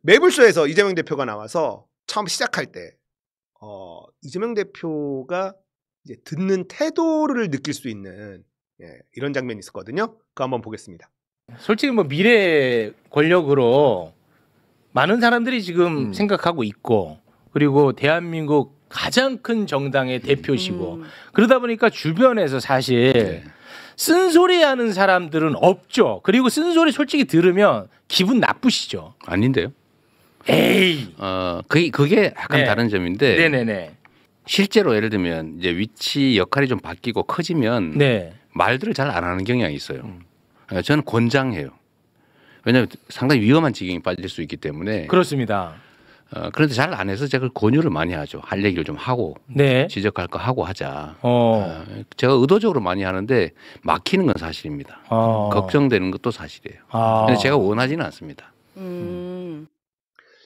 매불쇼에서 이재명 대표가 나와서 처음 시작할 때 이재명 대표가 이제 듣는 태도를 느낄 수 있는 이런 장면이 있었거든요. 그거 한번 보겠습니다. 솔직히 뭐 미래 권력으로 많은 사람들이 지금 생각하고 있고 그리고 대한민국 가장 큰 정당의 대표시고 그러다 보니까 주변에서 사실 쓴소리하는 사람들은 없죠. 그리고 쓴소리 솔직히 들으면 기분 나쁘시죠. 아닌데요? 에이. 그게 약간 다른 점인데. 네네네. 실제로 예를 들면 이제 위치 역할이 좀 바뀌고 커지면 네. 말들을 잘 안 하는 경향이 있어요. 저는 권장해요. 왜냐하면 상당히 위험한 지경에 빠질 수 있기 때문에. 그렇습니다. 그런데 잘 안 해서 제가 권유를 많이 하죠. 할 얘기를 좀 하고 네. 지적할 거 하고 하자. 제가 의도적으로 많이 하는데 막히는 건 사실입니다. 걱정되는 것도 사실이에요. 근데 제가 원하지는 않습니다.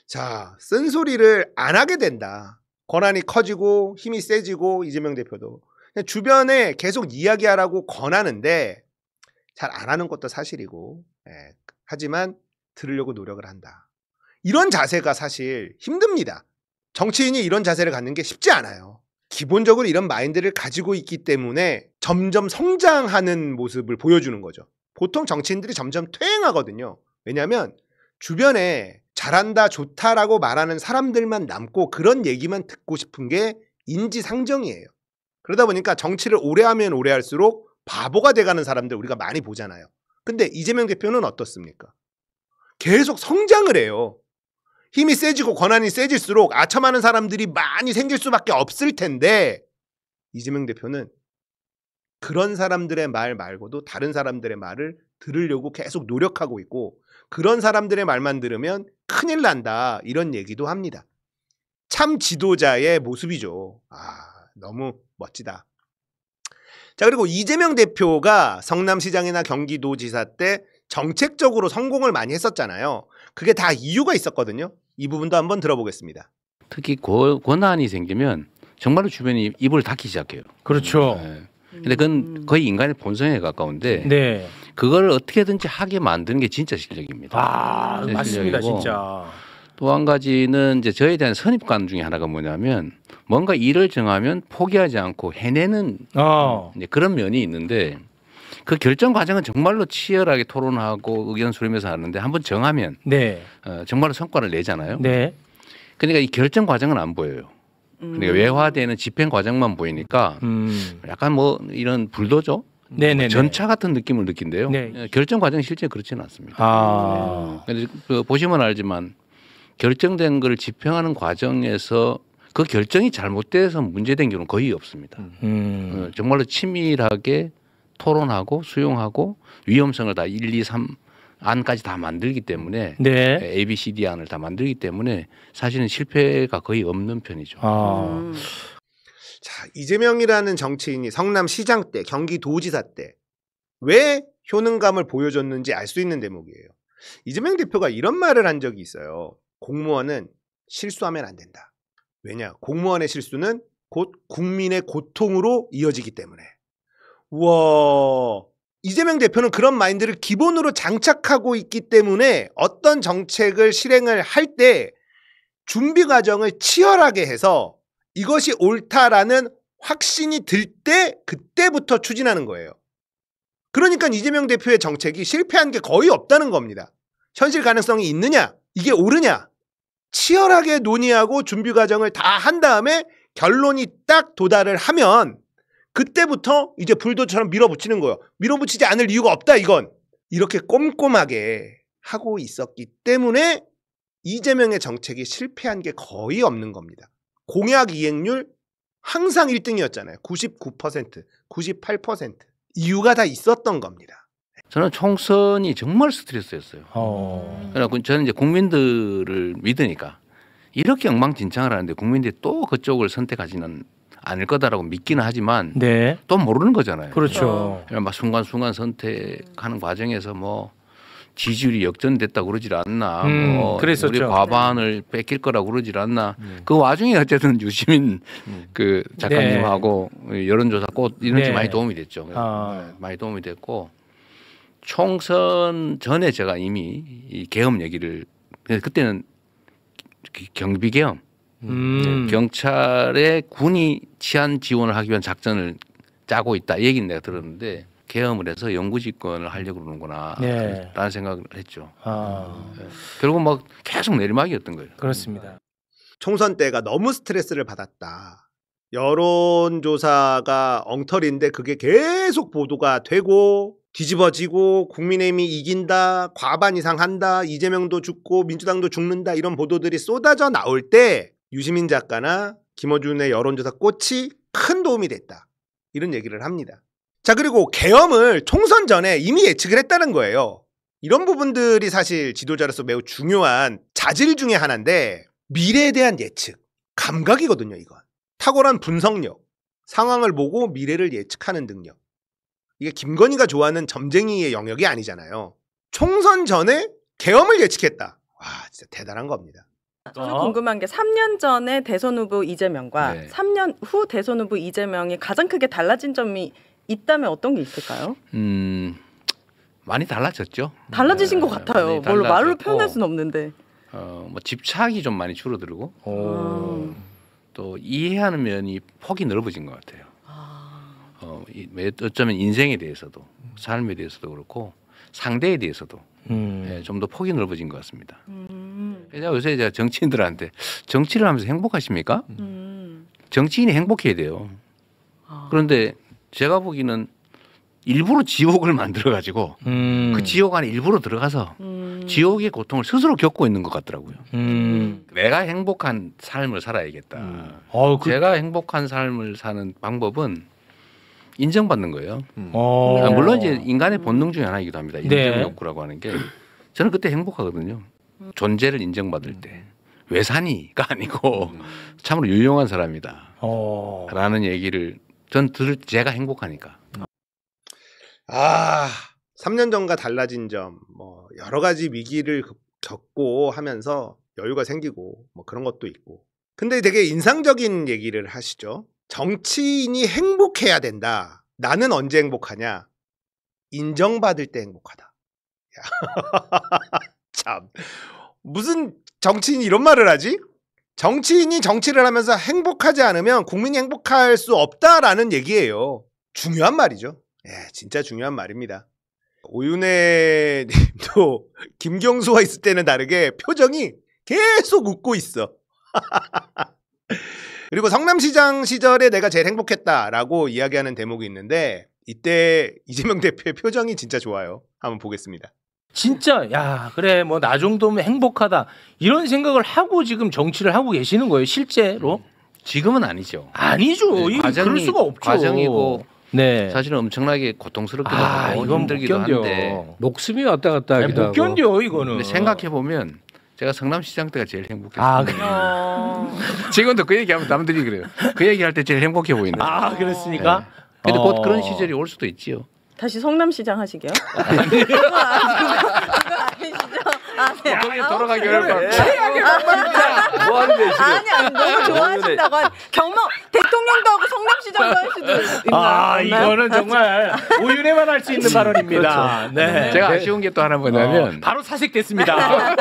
자, 쓴소리를 안 하게 된다. 권한이 커지고 힘이 세지고 이재명 대표도 그냥 주변에 계속 이야기하라고 권하는데 잘 안 하는 것도 사실이고 하지만 들으려고 노력을 한다. 이런 자세가 사실 힘듭니다. 정치인이 이런 자세를 갖는 게 쉽지 않아요. 기본적으로 이런 마인드를 가지고 있기 때문에 점점 성장하는 모습을 보여주는 거죠. 보통 정치인들이 점점 퇴행하거든요. 왜냐하면 주변에 잘한다, 좋다라고 말하는 사람들만 남고 그런 얘기만 듣고 싶은 게 인지상정이에요. 그러다 보니까 정치를 오래 하면 오래 할수록 바보가 돼가는 사람들 우리가 많이 보잖아요. 근데 이재명 대표는 어떻습니까? 계속 성장을 해요. 힘이 세지고 권한이 세질수록 아첨하는 사람들이 많이 생길 수밖에 없을 텐데 이재명 대표는 그런 사람들의 말 말고도 다른 사람들의 말을 들으려고 계속 노력하고 있고 그런 사람들의 말만 들으면 큰일 난다 이런 얘기도 합니다. 참 지도자의 모습이죠. 너무 멋지다. 자, 그리고 이재명 대표가 성남시장이나 경기도지사 때 정책적으로 성공을 많이 했었잖아요. 그게 다 이유가 있었거든요. 이 부분도 한번 들어보겠습니다. 특히 권한이 생기면 정말로 주변이 입을 닫기 시작해요. 그렇죠. 근데 그건 거의 인간의 본성에 가까운데 네. 그걸 어떻게든지 하게 만드는 게 진짜 실력입니다. 맞습니다, 실력이고. 진짜. 또 한 가지는 이제 저에 대한 선입관 중에 하나가 뭐냐면 뭔가 일을 정하면 포기하지 않고 해내는 이제 그런 면이 있는데 그 결정 과정은 정말로 치열하게 토론하고 의견 수렴해서 하는데 한번 정하면 정말로 성과를 내잖아요. 네. 그러니까 이 결정 과정은 안 보여요. 그러니까 외화되는 집행 과정만 보이니까 약간 뭐 이런 불도저 전차 같은 느낌을 느낀대요. 결정 과정이 실제 그렇지는 않습니다. 그래서 보시면 알지만 결정된 걸 집행하는 과정에서 그 결정이 잘못돼서 문제된 경우는 거의 없습니다. 정말로 치밀하게 토론하고 수용하고 위험성을 다 1, 2, 3 안까지 다 만들기 때문에 A, B, C, D 안을 다 만들기 때문에 사실은 실패가 거의 없는 편이죠. 자, 이재명이라는 정치인이 성남시장 때 경기도지사 때 왜 효능감을 보여줬는지 알 수 있는 대목이에요. 이재명 대표가 이런 말을 한 적이 있어요. 공무원은 실수하면 안 된다. 왜냐? 공무원의 실수는 곧 국민의 고통으로 이어지기 때문에. 우와, 이재명 대표는 그런 마인드를 기본으로 장착하고 있기 때문에 어떤 정책을 실행을 할 때 준비 과정을 치열하게 해서 이것이 옳다라는 확신이 들 때 그때부터 추진하는 거예요. 그러니까 이재명 대표의 정책이 실패한 게 거의 없다는 겁니다. 현실 가능성이 있느냐? 이게 옳으냐? 치열하게 논의하고 준비 과정을 다 한 다음에 결론이 딱 도달을 하면 그때부터 이제 불도처럼 밀어붙이는 거예요. 밀어붙이지 않을 이유가 없다 이건. 이렇게 꼼꼼하게 하고 있었기 때문에 이재명의 정책이 실패한 게 거의 없는 겁니다. 공약 이행률 항상 1등이었잖아요. 99%, 98%. 이유가 다 있었던 겁니다. 저는 총선이 정말 스트레스였어요. 그래서 저는 이제 국민들을 믿으니까 이렇게 엉망진창을 하는데 국민들이 또 그쪽을 선택하지는 않을 거다라고 믿기는 하지만 또 모르는 거잖아요. 그렇죠. 막 순간순간 선택하는 과정에서 뭐 지지율이 역전됐다고 그러질 않나, 뭐 우리 과반을 뺏길 거라고 그러질 않나. 그 와중에 어쨌든 유시민 그 작가님하고 여론조사 꽃 이런 게 많이 도움이 됐죠. 많이 도움이 됐고 총선 전에 제가 이미 이 계엄 얘기를 그때는 경비계엄, 경찰에 군이 치안 지원을 하기 위한 작전을 짜고 있다. 이 얘기는 내가 들었는데 계엄을 해서 영구집권을 하려고 그러는구나. 네. 라는 생각을 했죠. 결국 막 계속 내리막이었던 거예요. 그렇습니다. 총선 때가 너무 스트레스를 받았다. 여론조사가 엉터리인데 그게 계속 보도가 되고 뒤집어지고 국민의힘이 이긴다, 과반 이상 한다, 이재명도 죽고 민주당도 죽는다 이런 보도들이 쏟아져 나올 때 유시민 작가나 김어준의 여론조사 꽃이 큰 도움이 됐다. 이런 얘기를 합니다. 자, 그리고 계엄을 총선 전에 이미 예측을 했다는 거예요. 이런 부분들이 사실 지도자로서 매우 중요한 자질 중에 하나인데 미래에 대한 예측, 감각이거든요. 이건 탁월한 분석력, 상황을 보고 미래를 예측하는 능력. 이게 김건희가 좋아하는 점쟁이의 영역이 아니잖아요. 총선 전에 계엄을 예측했다. 와, 진짜 대단한 겁니다. 저는 궁금한 게 3년 전에 대선 후보 이재명과 네. 3년 후 대선 후보 이재명이 가장 크게 달라진 점이 있다면 어떤 게 있을까요? 많이 달라졌죠. 달라지신 것 같아요. 많이 뭘로 말로 달라졌고, 표현할 수는 없는데. 뭐 집착이 좀 많이 줄어들고 또 이해하는 면이 폭이 넓어진 것 같아요. 어쩌면 인생에 대해서도 삶에 대해서도 그렇고 상대에 대해서도 좀 더 폭이 넓어진 것 같습니다. 요새 제가 정치인들한테 정치를 하면서 행복하십니까? 정치인이 행복해야 돼요. 그런데 제가 보기에는 일부러 지옥을 만들어가지고 그 지옥 안에 일부러 들어가서 지옥의 고통을 스스로 겪고 있는 것 같더라고요. 내가 행복한 삶을 살아야겠다. 제가 행복한 삶을 사는 방법은 인정받는 거예요. 물론 이제 인간의 본능 중에 하나이기도 합니다. 인정 욕구라고 하는 게 저는 그때 행복하거든요. 존재를 인정받을 때 외산이가 아니고 참으로 유용한 사람이다. 라는 얘기를 제가 행복하니까. 3년 전과 달라진 점, 뭐 여러 가지 위기를 겪고 하면서 여유가 생기고 뭐 그런 것도 있고. 근데 되게 인상적인 얘기를 하시죠. 정치인이 행복해야 된다. 나는 언제 행복하냐? 인정받을 때 행복하다. 참, 무슨 정치인이 이런 말을 하지? 정치인이 정치를 하면서 행복하지 않으면 국민이 행복할 수 없다라는 얘기예요. 중요한 말이죠. 진짜 중요한 말입니다. 오윤혜 님도 김경수와 있을 때는 다르게 표정이 계속 웃고 있어. 그리고 성남시장 시절에 내가 제일 행복했다라고 이야기하는 대목이 있는데 이때 이재명 대표의 표정이 진짜 좋아요. 한번 보겠습니다. 진짜 야 그래 뭐 나 정도면 행복하다 이런 생각을 하고 지금 정치를 하고 계시는 거예요 실제로? 지금은 아니죠. 아니죠. 네, 그럴 수가 없죠. 과정이고 네. 사실은 엄청나게 고통스럽기도 하고 이건 힘들기도 못 견뎌. 한데 목숨이 왔다 갔다 하기도 못 하고. 견뎌 이거는. 생각해 보면 제가 성남시장 때가 제일 행복했어요. 그래요? 지금도 그 얘기하면 남들이 그래요. 그 얘기할 때 제일 행복해 보이네. 그렇습니까? 근데 곧 그런 시절이 올 수도 있지요. 다시 성남시장 하시게요? 그거 아니시죠? 거기에 돌아가기 어려워. 최악의 방법이다. 뭐 하는데 지금? 아니 너무 좋아하신다고 경험 대통령도 하고 성남시장도 할 수도 있나? 이거는 정말 오윤회만 할 수 있는 발언입니다. 네. 제가 아쉬운 게 또 하나 뭐냐면 바로 사색됐습니다.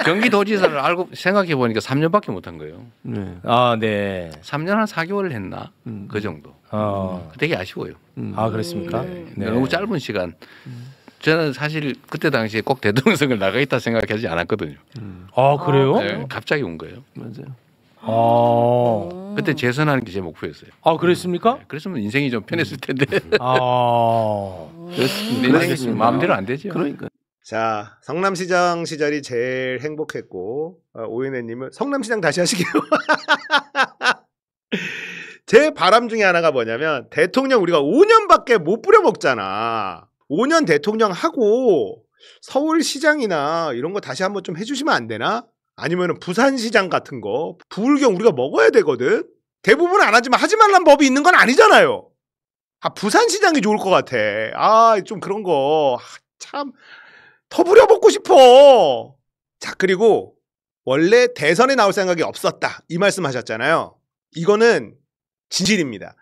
경기도지사를 알고 생각해 보니까 3년밖에 못 한 거예요. 네. 네. 3년 한 4개월을 했나 그 정도. 되게 아쉬워요. 그렇습니까? 네. 너무 짧은 시간. 저는 사실 그때 당시에 꼭 대통령선거를 나가겠다 생각하지 않았거든요. 그래요? 네, 갑자기 온 거예요. 맞아요. 그때 재선하는 게 제 목표였어요. 그랬습니까? 네, 그랬으면 인생이 좀 편했을 텐데. 인생이 마음대로 안 되죠. 그러니까. 자, 성남시장 시절이 제일 행복했고 오윤혜님은 성남시장 다시 하시게요. 제 바람 중에 하나가 뭐냐면 대통령 우리가 5년밖에 못 부려먹잖아. 5년 대통령 하고 서울시장이나 이런 거 다시 한번 좀 해주시면 안 되나? 아니면 부산시장 같은 거 부울경 우리가 먹어야 되거든. 대부분 안 하지만 하지 말란 법이 있는 건 아니잖아요. 부산시장이 좋을 것 같아. 좀 그런 거 참 더 부려먹고 싶어. 자, 그리고 원래 대선에 나올 생각이 없었다 이 말씀하셨잖아요. 이거는 진실입니다.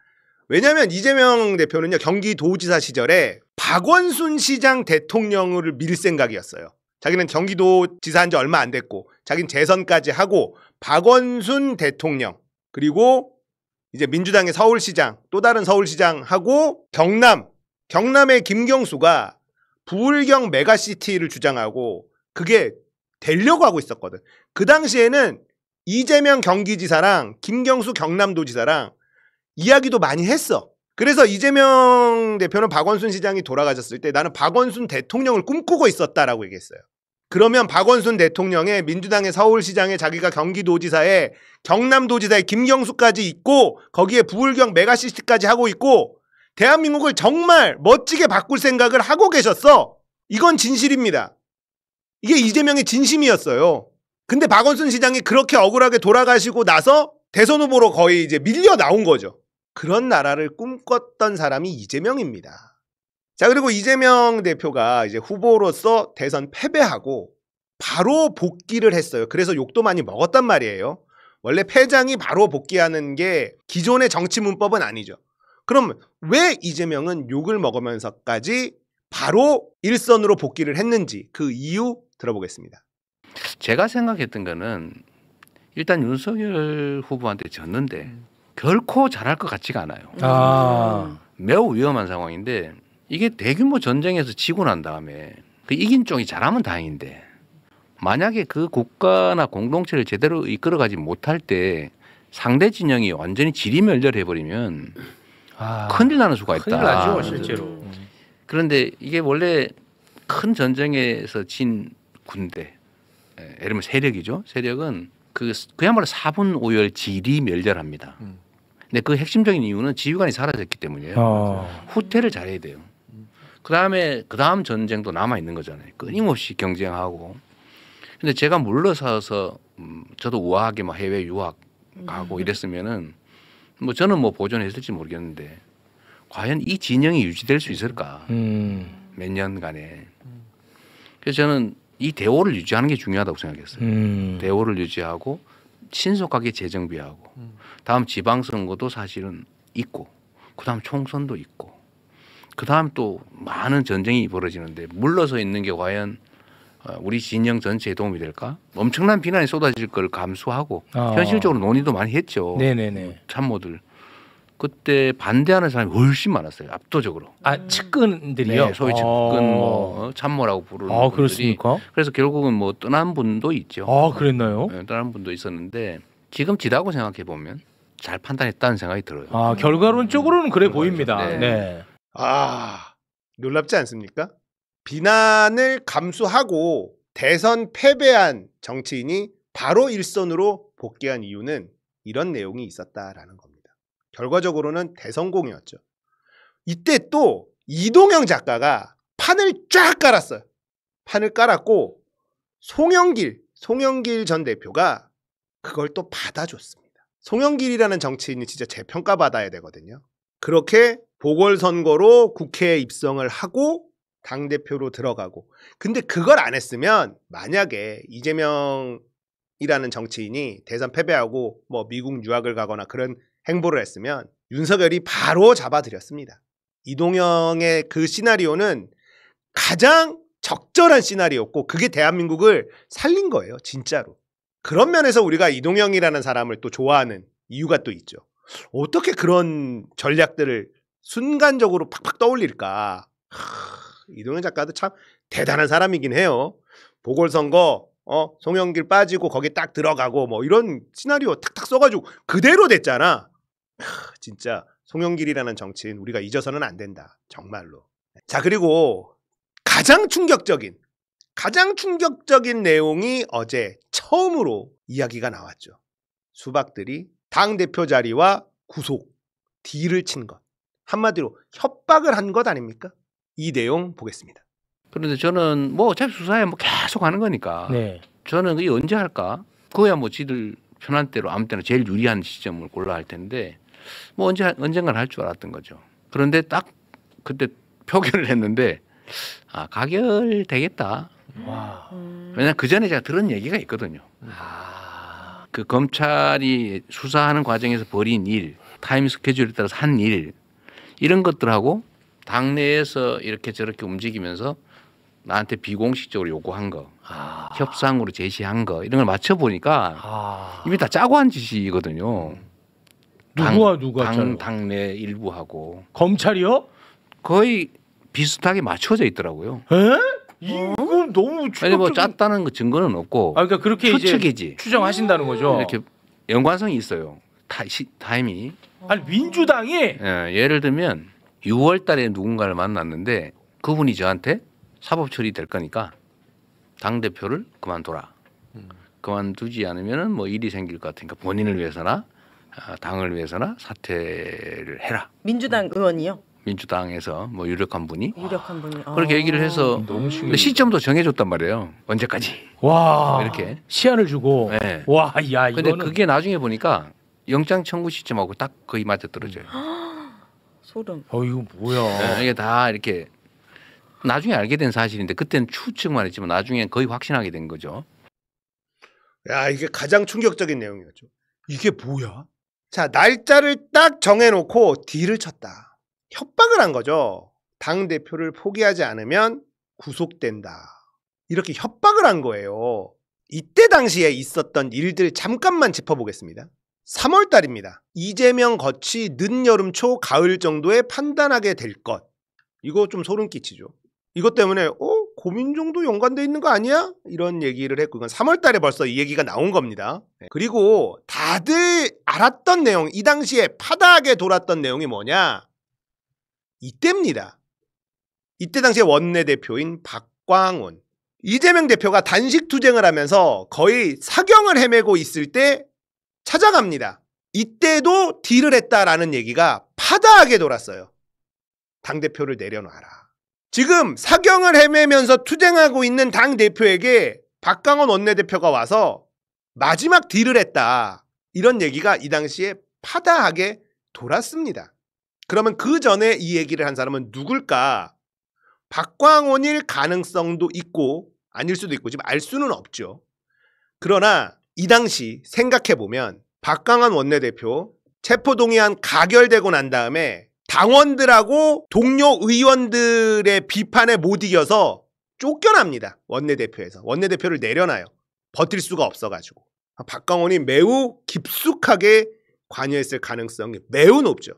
왜냐하면 이재명 대표는요 경기도지사 시절에 박원순 시장 대통령을 밀 생각이었어요. 자기는 경기도지사 한 지 얼마 안 됐고 자기는 재선까지 하고 박원순 대통령 그리고 이제 민주당의 서울시장 또 다른 서울시장 하고 경남의 김경수가 부울경 메가시티를 주장하고 그게 되려고 하고 있었거든. 그 당시에는 이재명 경기지사랑 김경수 경남도지사랑 이야기도 많이 했어. 그래서 이재명 대표는 박원순 시장이 돌아가셨을 때 나는 박원순 대통령을 꿈꾸고 있었다라고 얘기했어요. 그러면 박원순 대통령의 민주당의 서울시장에 자기가 경기도지사에 경남도지사에 김경수까지 있고 거기에 부울경 메가시티까지 하고 있고 대한민국을 정말 멋지게 바꿀 생각을 하고 계셨어. 이건 진실입니다. 이게 이재명의 진심이었어요. 근데 박원순 시장이 그렇게 억울하게 돌아가시고 나서 대선 후보로 거의 이제 밀려 나온 거죠. 그런 나라를 꿈꿨던 사람이 이재명입니다. 자, 그리고 이재명 대표가 이제 후보로서 대선 패배하고 바로 복귀를 했어요. 그래서 욕도 많이 먹었단 말이에요. 원래 패장이 바로 복귀하는 게 기존의 정치 문법은 아니죠. 그럼 왜 이재명은 욕을 먹으면서까지 바로 일선으로 복귀를 했는지 그 이유 들어보겠습니다. 제가 생각했던 거는 일단 윤석열 후보한테 졌는데 결코 잘할 것 같지가 않아요. 매우 위험한 상황인데 이게 대규모 전쟁에서 지고 난 다음에 그 이긴 쪽이 잘하면 다행인데 만약에 그 국가나 공동체를 제대로 이끌어가지 못할 때 상대 진영이 완전히 지리멸렬해버리면 큰일 나는 수가 있다. 큰일 나죠, 실제로. 그런데 이게 원래 큰 전쟁에서 진 군대, 예를 들면 세력이죠. 세력은 그야말로 사분오열 지리멸렬합니다. 근데 그 핵심적인 이유는 지휘관이 사라졌기 때문이에요. 후퇴를 잘해야 돼요. 그 다음 전쟁도 남아 있는 거잖아요. 끊임없이 경쟁하고. 근데 제가 물러서서 저도 우아하게 막 해외 유학 가고 이랬으면은 뭐 저는 뭐 보존했을지 모르겠는데 과연 이 진영이 유지될 수 있을까? 몇 년간에. 그래서 저는 이 대오를 유지하는 게 중요하다고 생각했어요. 대오를 유지하고 신속하게 재정비하고 다음 지방선거도 사실은 있고 그다음 총선도 있고 그다음 또 많은 전쟁이 벌어지는데 물러서 있는 게 과연 우리 진영 전체에 도움이 될까? 엄청난 비난이 쏟아질 걸 감수하고 현실적으로 논의도 많이 했죠. 네네네. 참모들. 그때 반대하는 사람이 훨씬 많았어요. 압도적으로. 측근들이요? 네, 소위 측근 참모라고 부르는 분들이. 그렇습니까? 그래서 결국은 뭐 떠난 분도 있죠. 그랬나요? 네, 떠난 분도 있었는데 지금 지다고 생각해 보면 잘 판단했다는 생각이 들어요. 결과론적으로는 그래 보입니다. 네. 놀랍지 않습니까? 비난을 감수하고 대선 패배한 정치인이 바로 일선으로 복귀한 이유는 이런 내용이 있었다라는 겁니다. 결과적으로는 대성공이었죠. 이때 또 이동영 작가가 판을 쫙 깔았어요. 판을 깔았고 송영길 전 대표가 그걸 또 받아줬습니다. 송영길이라는 정치인이 진짜 재평가받아야 되거든요. 그렇게 보궐선거로 국회에 입성을 하고 당대표로 들어가고 근데 그걸 안 했으면 만약에 이재명이라는 정치인이 대선 패배하고 뭐 미국 유학을 가거나 그런 행보를 했으면 윤석열이 바로 잡아들였습니다. 이동영의 그 시나리오는 가장 적절한 시나리오였고 그게 대한민국을 살린 거예요. 진짜로. 그런 면에서 우리가 이동영이라는 사람을 또 좋아하는 이유가 또 있죠. 어떻게 그런 전략들을 순간적으로 팍팍 떠올릴까. 이동영 작가도 참 대단한 사람이긴 해요. 보궐선거 송영길 빠지고 거기 딱 들어가고 뭐 이런 시나리오 탁탁 써가지고 그대로 됐잖아. 진짜 송영길이라는 정치인 우리가 잊어서는 안 된다. 정말로. 자, 그리고 가장 충격적인 내용이 어제 처음으로 이야기가 나왔죠. 수박들이 당대표 자리와 구속 딜을 친 것. 한마디로 협박을 한 것 아닙니까? 이 내용 보겠습니다. 그런데 저는 뭐 어차피 수사에 뭐 계속 하는 거니까 저는 이게 언제 할까? 그거야 뭐 지들 편한 대로 아무 때나 제일 유리한 시점을 골라 할 텐데 뭐 언젠간 할 줄 알았던 거죠. 그런데 딱 그때 표결을 했는데 가결 되겠다. 왜냐면 그 전에 제가 들은 얘기가 있거든요. 그 검찰이 수사하는 과정에서 벌인 일, 타임 스케줄에 따라서 한 일 이런 것들하고 당내에서 이렇게 저렇게 움직이면서 나한테 비공식적으로 요구한 거, 협상으로 제시한 거 이런 걸 맞춰 보니까 이미 다 짜고 한 짓이거든요. 누가 당내 일부하고 검찰이요? 거의 비슷하게 맞춰져 있더라고요. 에? 이건 너무 아니 뭐 짰다는 증거는 없고. 그러니까 그렇게 추측이지. 이제 추정하신다는 거죠. 이렇게 연관성이 있어요. 타임이. 아니 민주당이 예를 들면 6월달에 누군가를 만났는데 그분이 저한테 사법 처리될 거니까 당 대표를 그만둬라. 그만두지 않으면은 뭐 일이 생길 것 같으니까 본인을 위해서나 당을 위해서나 사퇴를 해라. 민주당 의원이요? 민주당에서 뭐 유력한 분이 그렇게 아. 얘기를 해서 시점도 정해줬단 말이에요. 언제까지? 와 이렇게 시한을 주고. 네. 와, 야 이거는. 근데 그게 나중에 보니까 영장 청구 시점하고 딱 거의 맞아 떨어져요. 소름. 이거 뭐야? 이게 다 이렇게 나중에 알게 된 사실인데 그때는 추측만 했지만 나중엔 거의 확신하게 된 거죠. 야, 이게 가장 충격적인 내용이었죠. 이게 뭐야? 자, 날짜를 딱 정해놓고 딜을 쳤다. 협박을 한 거죠. 당대표를 포기하지 않으면 구속된다. 이렇게 협박을 한 거예요. 이때 당시에 있었던 일들 잠깐만 짚어보겠습니다. 3월 달입니다. 이재명 거치 늦여름 초 가을 정도에 판단하게 될 것. 이거 좀 소름 끼치죠. 이것 때문에 고민정도 연관돼 있는 거 아니야? 이런 얘기를 했고 이건 3월 달에 벌써 이 얘기가 나온 겁니다. 그리고 다들 알았던 내용, 이 당시에 파다하게 돌았던 내용이 뭐냐? 이때입니다. 이때 당시에 원내대표인 박광온, 이재명 대표가 단식 투쟁을 하면서 거의 사경을 헤매고 있을 때 찾아갑니다. 이때도 딜을 했다라는 얘기가 파다하게 돌았어요. 당대표를 내려놔라. 지금 사경을 헤매면서 투쟁하고 있는 당대표에게 박광온 원내대표가 와서 마지막 딜을 했다. 이런 얘기가 이 당시에 파다하게 돌았습니다. 그러면 그 전에 이 얘기를 한 사람은 누굴까? 박광온일 가능성도 있고 아닐 수도 있고 지금 알 수는 없죠. 그러나 이 당시 생각해보면 박광온 원내대표 체포동의안 가결되고 난 다음에 당원들하고 동료 의원들의 비판에 못 이겨서 쫓겨납니다. 원내대표에서. 원내대표를 내려놔요. 버틸 수가 없어가지고. 박광온이 매우 깊숙하게 관여했을 가능성이 매우 높죠.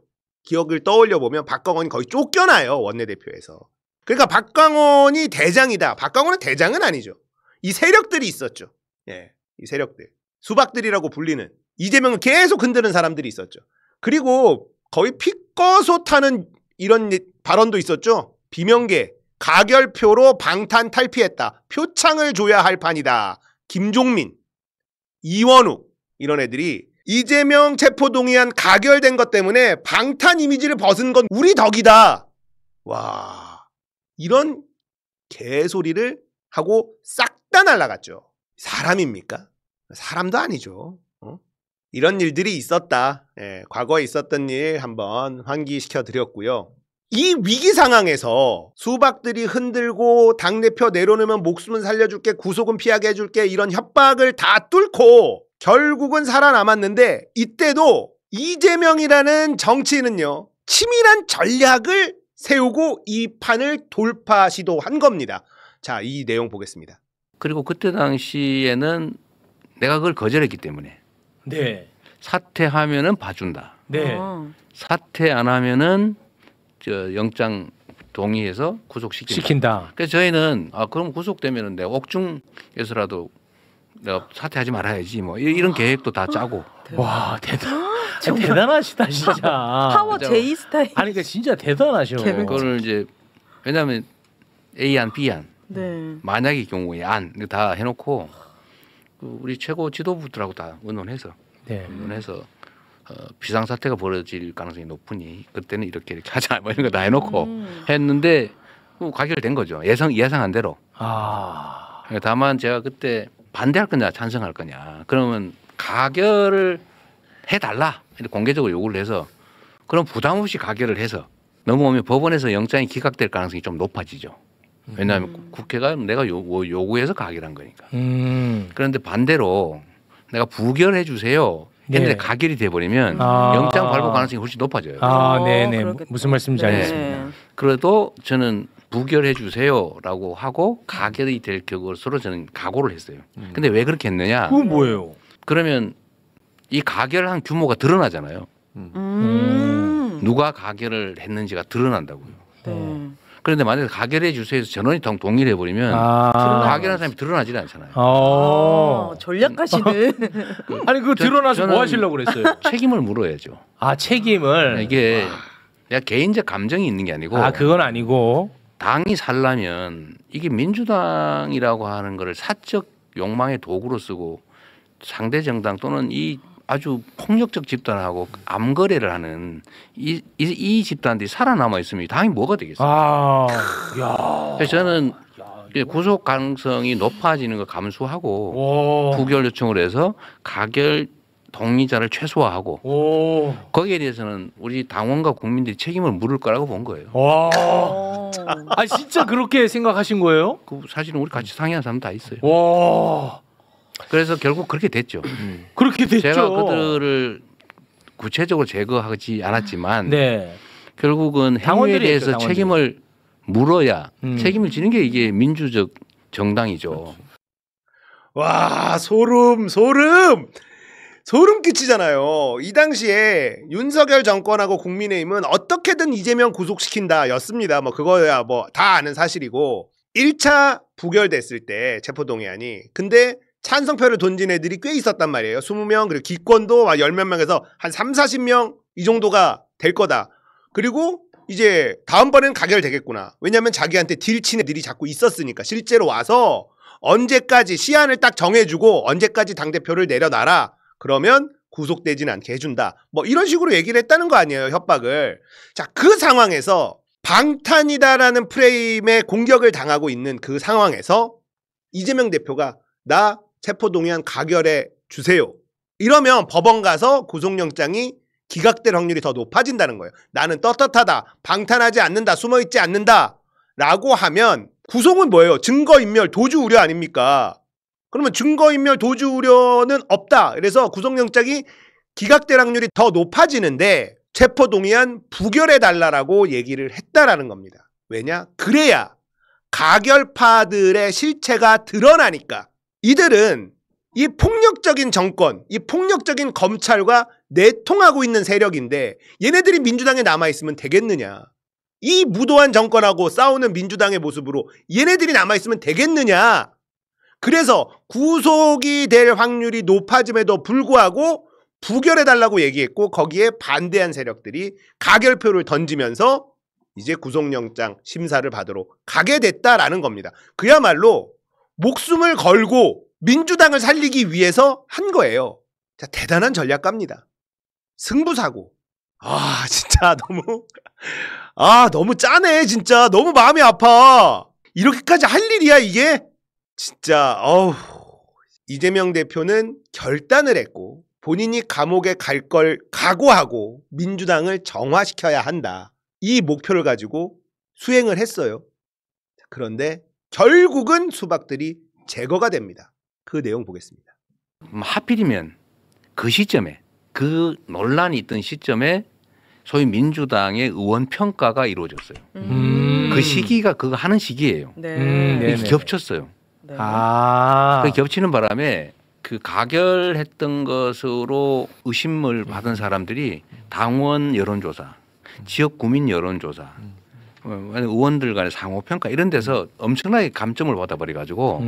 기억을 떠올려 보면 박광온이 거의 쫓겨나요. 원내대표에서. 그러니까 박광온이 대장이다. 박광온은 대장은 아니죠. 이 세력들이 있었죠. 예, 이 세력들. 수박들이라고 불리는. 이재명을 계속 흔드는 사람들이 있었죠. 그리고 거의 피꺼소 타는 이런 발언도 있었죠. 비명계, 가결표로 방탄 탈피했다. 표창을 줘야 할 판이다. 김종민, 이원욱 이런 애들이 이재명 체포동의안 가결된 것 때문에 방탄 이미지를 벗은 건 우리 덕이다. 와, 이런 개소리를 하고 싹 다 날라갔죠. 사람입니까? 사람도 아니죠. 이런 일들이 있었다. 예, 과거에 있었던 일 한번 환기시켜 드렸고요. 이 위기 상황에서 수박들이 흔들고 당대표 내려놓으면 목숨은 살려줄게, 구속은 피하게 해줄게 이런 협박을 다 뚫고 결국은 살아남았는데 이때도 이재명이라는 정치인은요. 치밀한 전략을 세우고 이 판을 돌파 시도한 겁니다. 자, 이 내용 보겠습니다. 그리고 그때 당시에는 내가 그걸 거절했기 때문에 네. 사퇴하면은 봐준다. 네. 사퇴 안 하면은 영장 동의해서 구속시킨다. 그래서 저희는 그럼 구속되면은 내가 옥중에서라도 내가 사퇴하지 말아야지 뭐 이런 계획도 다 짜고. 와 대단하시다 진짜. 파워 J 스타일. 아니 그러니까 진짜 대단하셔. 그거를 이제 왜냐하면 A안 B안 네. 만약의 경우에 안 다 해놓고 우리 최고 지도부들하고 다 의논해서 비상사태가 벌어질 가능성이 높으니 그때는 이렇게 하자 뭐 이런 거 다 해놓고 했는데 가결된 거죠. 예상한 대로. 다만 제가 그때 반대할 거냐 찬성할 거냐 그러면 가결을 해달라 이렇게 공개적으로 요구를 해서 그럼 부담 없이 가결을 해서 넘어오면 법원에서 영장이 기각될 가능성이 좀 높아지죠. 왜냐하면 국회가 내가 요구해서 가결한 거니까. 그런데 반대로 내가 부결해 주세요. 근데 가결이 돼버리면 영장 발부 가능성이 훨씬 높아져요. 네네. 무슨 말씀인지 알겠습니다. 그래도 저는 부결해 주세요라고 하고 가결이 될 것으로 저는 각오를 했어요. 근데 왜 그렇게 했느냐? 그건 뭐예요? 그러면 이 가결한 규모가 드러나잖아요. 누가 가결을 했는지가 드러난다고요. 그런데 만약에 가결해 주세요에서 전원이 동의를 해버리면 가결한 사람이 드러나지 않잖아요. 전략가시는. 아니 그거 드러나서 뭐 하시려고 그랬어요? 책임을 물어야죠. 아 책임을. 이게 내가 개인적 감정이 있는 게 아니고. 그건 아니고. 당이 살려면 이게 민주당이라고 하는 거를 사적 욕망의 도구로 쓰고 상대 정당 또는 이 아주 폭력적 집단하고 암거래를 하는 이 집단들이 살아남아 있으면 당이 뭐가 되겠어요? 그래서 저는 구속 가능성이 높아지는 걸 감수하고 부결 요청을 해서 가결 동의자를 최소화하고 거기에 대해서는 우리 당원과 국민들이 책임을 물을 거라고 본 거예요. 진짜 그렇게 생각하신 거예요? 사실은 우리 같이 상의한 사람 다 있어요. 그래서 결국 그렇게 됐죠. 그렇게 됐죠. 제가 그들을 구체적으로 제거하지 않았지만 결국은 행위에 대해서 당원들이 책임을 물어야 책임을 지는 게 이게 민주적 정당이죠. 와 소름 끼치잖아요. 이 당시에 윤석열 정권하고 국민의힘은 어떻게든 이재명 구속시킨다 였습니다. 뭐 그거야 뭐 다 아는 사실이고 1차 부결됐을 때 체포동의안이 근데 찬성표를 던진 애들이 꽤 있었단 말이에요. 20명 그리고 기권도 10몇 명에서 한 30-40명 이 정도가 될 거다. 그리고 이제 다음번에는 가결되겠구나. 왜냐하면 자기한테 딜친 애들이 자꾸 있었으니까 실제로 와서 언제까지 시한을 딱 정해주고 언제까지 당대표를 내려놔라. 그러면 구속되지는 않게 해준다. 뭐 이런 식으로 얘기를 했다는 거 아니에요. 협박을. 자, 그 상황에서 방탄이다라는 프레임에 공격을 당하고 있는 그 상황에서 이재명 대표가 나 체포동의안 가결해 주세요. 이러면 법원 가서 구속영장이 기각될 확률이 더 높아진다는 거예요. 나는 떳떳하다. 방탄하지 않는다. 숨어있지 않는다. 라고 하면 구속은 뭐예요? 증거인멸, 도주 우려 아닙니까? 그러면 증거인멸, 도주 우려는 없다. 그래서 구속영장이 기각될 확률이 더 높아지는데 체포동의안 부결해달라고 얘기를 했다라는 겁니다. 왜냐? 그래야 가결파들의 실체가 드러나니까 이들은 이 폭력적인 정권, 이 폭력적인 검찰과 내통하고 있는 세력인데 얘네들이 민주당에 남아있으면 되겠느냐. 이 무도한 정권하고 싸우는 민주당의 모습으로 얘네들이 남아있으면 되겠느냐. 그래서 구속이 될 확률이 높아짐에도 불구하고 부결해달라고 얘기했고 거기에 반대한 세력들이 가결표를 던지면서 이제 구속영장 심사를 받으러 가게 됐다라는 겁니다. 그야말로 목숨을 걸고 민주당을 살리기 위해서 한 거예요. 자, 대단한 전략가입니다. 승부사고. 진짜 너무 짜네. 진짜 너무 마음이 아파. 이렇게까지 할 일이야 이게? 진짜 이재명 대표는 결단을 했고 본인이 감옥에 갈 걸 각오하고 민주당을 정화시켜야 한다. 이 목표를 가지고 수행을 했어요. 그런데 결국은 수박들이 제거가 됩니다. 그 내용 보겠습니다. 하필이면 그 시점에 그 논란이 있던 시점에 소위 민주당의 의원 평가가 이루어졌어요. 그 시기가 그거 하는 시기예요. 이게 겹쳤어요. 그 겹치는 바람에 그 가결했던 것으로 의심을 받은 사람들이 당원 여론조사, 지역 구민 여론조사, 의원들 간의 상호평가 이런 데서 엄청나게 감점을 받아버려가지고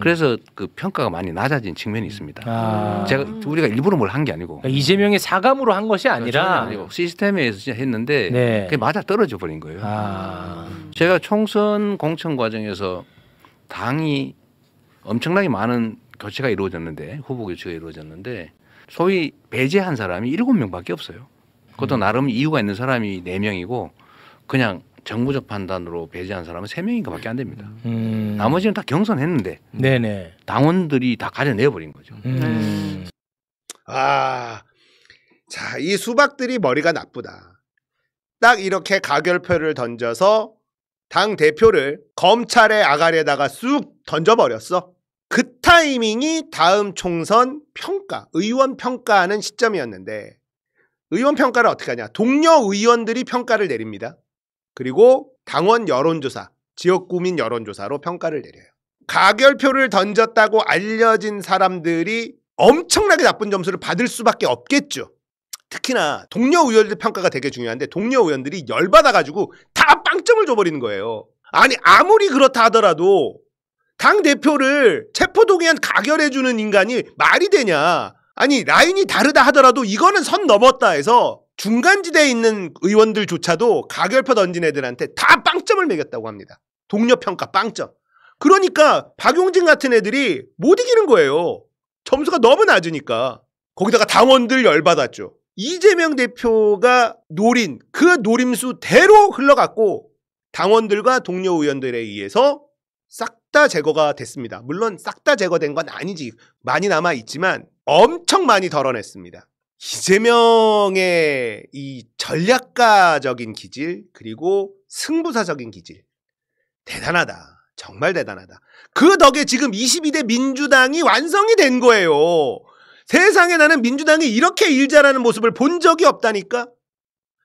그래서 그 평가가 많이 낮아진 측면이 있습니다. 우리가 일부러 뭘 한 게 아니고 그러니까 이재명의 사감으로 한 것이 아니라 시스템에서 했는데 그게 맞아 떨어져 버린 거예요. 제가 총선 공천 과정에서 당이 엄청나게 많은 교체가 이루어졌는데 후보 교체가 이루어졌는데 소위 배제한 사람이 7명밖에 없어요. 그것도 나름 이유가 있는 사람이 4명이고 그냥 정부적 판단으로 배제한 사람은 3명인가밖에 안 됩니다. 나머지는 다 경선했는데 당원들이 다 가려내버린 거죠. 자, 이 수박들이 머리가 나쁘다. 딱 이렇게 가결표를 던져서 당 대표를 검찰의 아가리에다가 쑥 던져버렸어. 그 타이밍이 다음 총선 평가, 의원 평가하는 시점이었는데 의원 평가를 어떻게 하냐. 동료 의원들이 평가를 내립니다. 그리고 당원 여론조사, 지역구민 여론조사로 평가를 내려요. 가결표를 던졌다고 알려진 사람들이 엄청나게 나쁜 점수를 받을 수밖에 없겠죠. 특히나 동료 의원들 평가가 되게 중요한데 동료 의원들이 열받아가지고 다 빵점을 줘버리는 거예요. 아니 아무리 그렇다 하더라도 당대표를 체포동의안 가결해주는 인간이 말이 되냐. 아니 라인이 다르다 하더라도 이거는 선 넘었다 해서 중간지대에 있는 의원들조차도 가결표 던진 애들한테 다 빵점을 매겼다고 합니다. 동료 평가 빵점. 그러니까 박용진 같은 애들이 못 이기는 거예요. 점수가 너무 낮으니까. 거기다가 당원들 열받았죠. 이재명 대표가 노린 그 노림수대로 흘러갔고 당원들과 동료 의원들에 의해서 싹 다 제거가 됐습니다. 물론 싹 다 제거된 건 아니지. 많이 남아있지만 엄청 많이 덜어냈습니다. 이재명의 이 전략가적인 기질 그리고 승부사적인 기질 대단하다. 정말 대단하다. 그 덕에 지금 22대 민주당이 완성이 된 거예요. 세상에 나는 민주당이 이렇게 일 잘하는 모습을 본 적이 없다니까.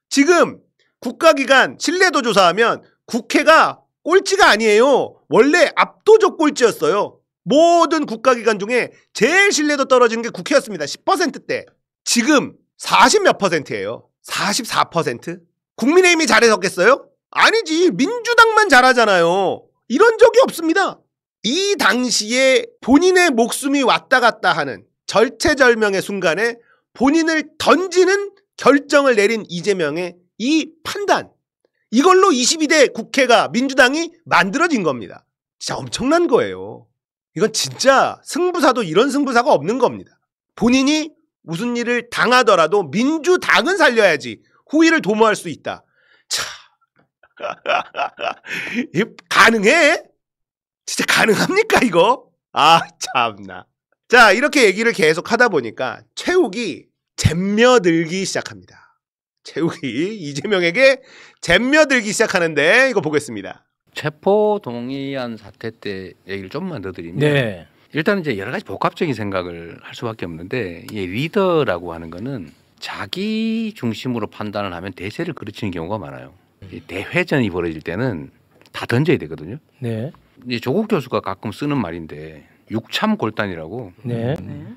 지금 국가기관 신뢰도 조사하면 국회가 꼴찌가 아니에요. 원래 압도적 꼴찌였어요. 모든 국가기관 중에 제일 신뢰도 떨어지는 게 국회였습니다. 10%대. 지금 40몇 %예요. 44%? 국민의힘이 잘해줬겠어요? 아니지. 민주당만 잘하잖아요. 이런 적이 없습니다. 이 당시에 본인의 목숨이 왔다 갔다 하는 절체절명의 순간에 본인을 던지는 결정을 내린 이재명의 이 판단. 이걸로 22대 국회가 민주당이 만들어진 겁니다. 진짜 엄청난 거예요. 이건 진짜 승부사도 이런 승부사가 없는 겁니다. 본인이 무슨 일을 당하더라도 민주당은 살려야지 후위를 도모할 수 있다. 참 가능해? 진짜 가능합니까 이거? 아 참나. 자 이렇게 얘기를 계속 하다 보니까 최욱이 잼며들기 시작합니다. 최욱이 이재명에게 잼며들기 시작하는데 이거 보겠습니다. 체포동의안 사태 때 얘기를 좀만 더 드리면 네. 일단 이제 여러 가지 복합적인 생각을 할 수밖에 없는데 이 리더라고 하는 거는 자기 중심으로 판단을 하면 대세를 그르치는 경우가 많아요. 이 대회전이 벌어질 때는 다 던져야 되거든요. 네. 이제 조국 교수가 가끔 쓰는 말인데 육참골단이라고 네.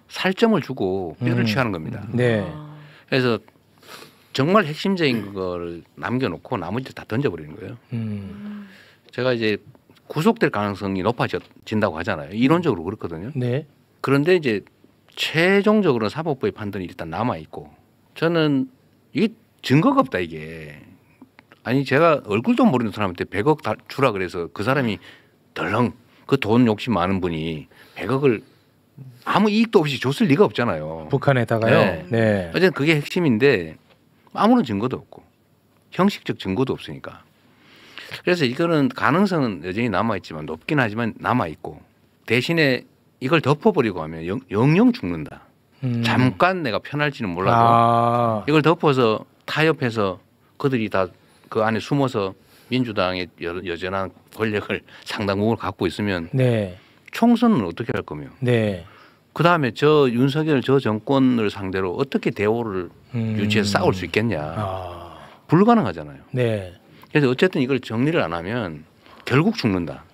살점을 주고 뼈를 취하는 겁니다. 네. 그래서 정말 핵심적인 걸 남겨놓고 나머지 다 던져버리는 거예요. 제가 이제 구속될 가능성이 높아진다고 하잖아요. 이론적으로 그렇거든요. 네. 그런데 이제 최종적으로는 사법부의 판단이 일단 남아 있고 저는 이게 증거가 없다 이게. 아니 제가 얼굴도 모르는 사람한테 100억 주라 그래서 그 사람이 덜렁 그 돈 욕심 많은 분이 100억을 아무 이익도 없이 줬을 리가 없잖아요. 북한에다가요. 네. 네. 어쨌든 그게 핵심인데 아무런 증거도 없고 형식적 증거도 없으니까. 그래서 이거는 가능성은 여전히 남아있지만 높긴 하지만 남아있고 대신에 이걸 덮어버리고 하면 영영 죽는다. 잠깐 내가 편할지는 몰라도 이걸 덮어서 타협해서 그들이 다 그 안에 숨어서 민주당의 여전한 권력을 상당 부분을 갖고 있으면 네. 총선은 어떻게 할 거며 네. 그다음에 저 윤석열 저 정권을 상대로 어떻게 대오를 유지해서 싸울 수 있겠냐. 불가능하잖아요. 네. 그래서 어쨌든 이걸 정리를 안 하면 결국 죽는다.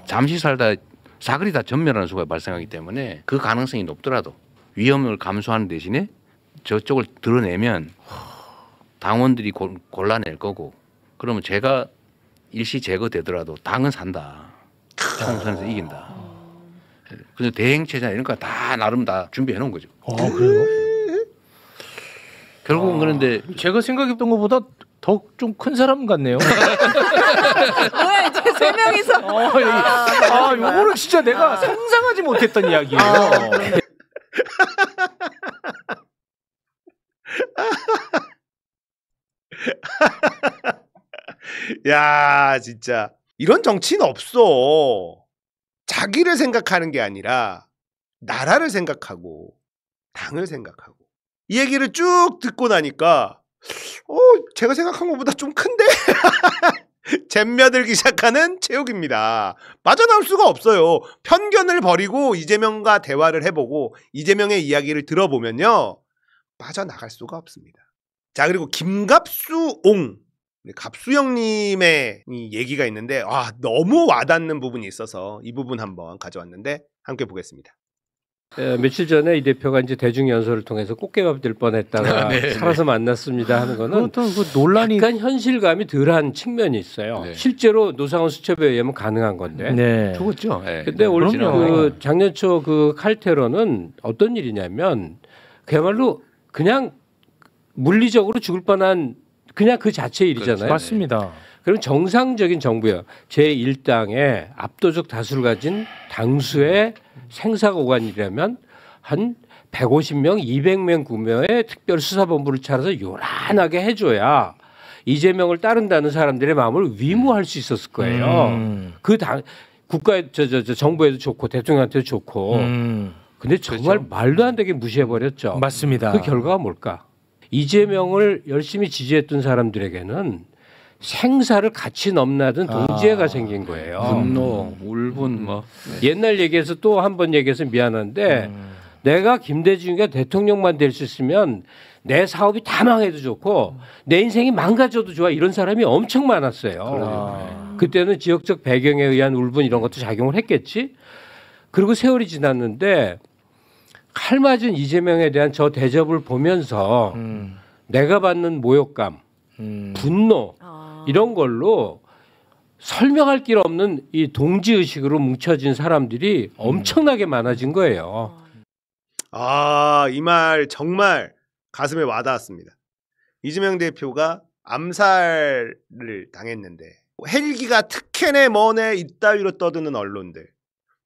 잠시 살다 사거리 다 전멸하는 수가 발생하기 때문에 그 가능성이 높더라도 위험을 감수하는 대신에 저쪽을 드러내면 당원들이 골라낼 거고 그러면 제가 일시 제거되더라도 당은 산다. 총선에서 이긴다. 그래서 대행체제나 이런 거 다 나름 다 준비해 놓은 거죠. 그래요? 결국은 그런데 제가 생각했던 것보다 더 좀 큰 사람 같네요. 뭐야 이제 세 명이서. 요거는 진짜 내가 상상하지 못했던 이야기예요. 야 진짜 이런 정치는 없어. 자기를 생각하는 게 아니라 나라를 생각하고 당을 생각하고 이 얘기를 쭉 듣고 나니까 제가 생각한 것보다 좀 큰데 잼며들기 시작하는 최욱입니다. 빠져나올 수가 없어요. 편견을 버리고 이재명과 대화를 해보고 이재명의 이야기를 들어보면요 빠져나갈 수가 없습니다. 자 그리고 김갑수 옹 갑수형님의 이 얘기가 있는데 너무 와닿는 부분이 있어서 이 부분 한번 가져왔는데 함께 보겠습니다. 며칠 전에 이 대표가 이제 대중연설을 통해서 꽃게밥 될 뻔했다가 살아서 만났습니다 하는 거는 그 논란이 약간 현실감이 덜한 측면이 있어요. 네. 실제로 노상원 수첩에 의하면 가능한 건데. 네. 죽었죠. 네. 근데 올 그 작년 초 그 칼테러는 어떤 일이냐면 그야말로 그냥 물리적으로 죽을 뻔한 그냥 그 자체의 일이잖아요. 그렇죠. 맞습니다. 그럼 정상적인 정부요. 제1당의 압도적 다수를 가진 당수의 생사가 오간이라면 한 150명, 200명 구매의 특별수사본부를 차려서 요란하게 해줘야 이재명을 따른다는 사람들의 마음을 위무할 수 있었을 거예요. 그 국가에 정부에도 좋고 대통령한테도 좋고. 근데 정말 그렇죠. 말도 안 되게 무시해버렸죠. 맞습니다. 그 결과가 뭘까? 이재명을 열심히 지지했던 사람들에게는 생사를 같이 넘나든 동지애가 생긴 거예요. 분노, 울분 뭐 옛날 얘기해서 또 한 번 얘기해서 미안한데 내가 김대중이가 대통령만 될 수 있으면 내 사업이 다 망해도 좋고 내 인생이 망가져도 좋아 이런 사람이 엄청 많았어요. 그때는 지역적 배경에 의한 울분 이런 것도 작용을 했겠지. 그리고 세월이 지났는데 칼 맞은 이재명에 대한 저 대접을 보면서 내가 받는 모욕감, 분노 이런 걸로 설명할 길 없는 이 동지의식으로 뭉쳐진 사람들이 엄청나게 많아진 거예요. 이 말 정말 가슴에 와닿았습니다. 이재명 대표가 암살을 당했는데 헬기가 특혜네 뭐네 이따위로 떠드는 언론들,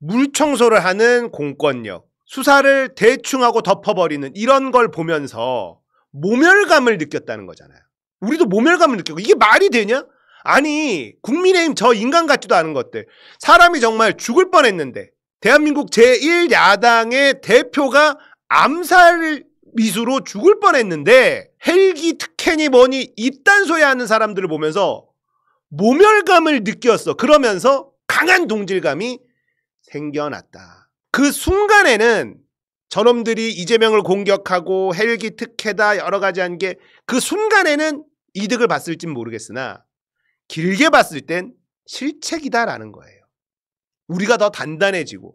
물청소를 하는 공권력, 수사를 대충 하고 덮어버리는 이런 걸 보면서 모멸감을 느꼈다는 거잖아요. 우리도 모멸감을 느끼고 이게 말이 되냐? 아니 국민의힘 저 인간 같지도 않은 것들, 사람이 정말 죽을 뻔했는데 대한민국 제1야당의 대표가 암살 미수로 죽을 뻔했는데 헬기 특혜니 뭐니 이딴 소리 하는 사람들을 보면서 모멸감을 느꼈어. 그러면서 강한 동질감이 생겨났다. 그 순간에는 저놈들이 이재명을 공격하고 헬기 특혜다 여러 가지 한 게 그 순간에는 이득을 봤을진 모르겠으나 길게 봤을 땐 실책이다라는 거예요. 우리가 더 단단해지고